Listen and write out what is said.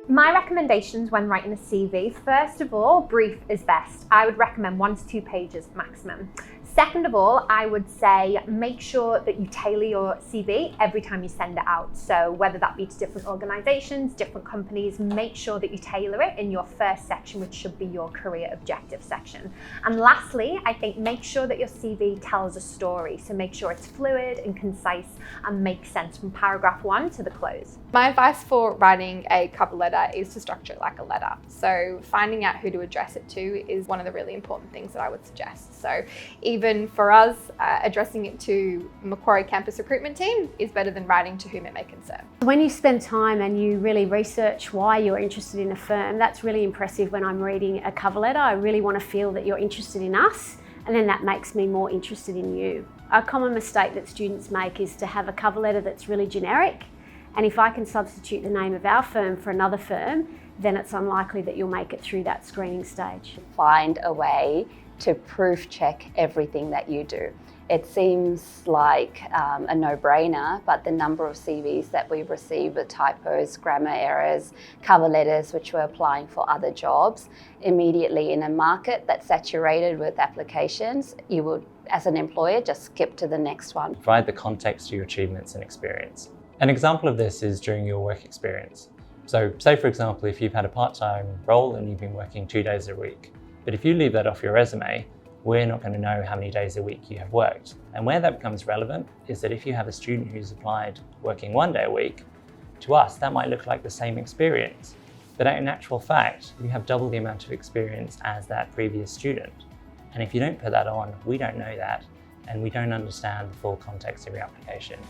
My recommendations when writing a CV, first of all, brief is best. I would recommend 1 to 2 pages maximum. Second of all, I would say make sure that you tailor your CV every time you send it out. So whether that be to different organizations, different companies, make sure that you tailor it in your first section, which should be your career objective section. And lastly, I think make sure that your CV tells a story. So make sure it's fluid and concise and makes sense from paragraph 1 to the close. My advice for writing a cover letter is to structure it like a letter. So finding out who to address it to is one of the really important things that I would suggest. So even for us, addressing it to Macquarie campus recruitment team is better than writing to whom it may concern. When you spend time and you really research why you're interested in a firm, that's really impressive when I'm reading a cover letter. I really want to feel that you're interested in us, and then that makes me more interested in you. A common mistake that students make is to have a cover letter that's really generic, and if I can substitute the name of our firm for another firm, then it's unlikely that you'll make it through that screening stage. Find a way to proof check everything that you do. It seems like a no-brainer, but the number of CVs that we've received with typos, grammar errors, cover letters which we're applying for other jobs, immediately in a market that's saturated with applications, you would, as an employer, just skip to the next one. Provide the context to your achievements and experience. An example of this is during your work experience. So say for example, if you've had a part-time role and you've been working 2 days a week, but if you leave that off your resume, we're not going to know how many days a week you have worked. And where that becomes relevant is that if you have a student who's applied working 1 day a week, to us that might look like the same experience. But in actual fact, you have double the amount of experience as that previous student. And if you don't put that on, we don't know that, and we don't understand the full context of your application.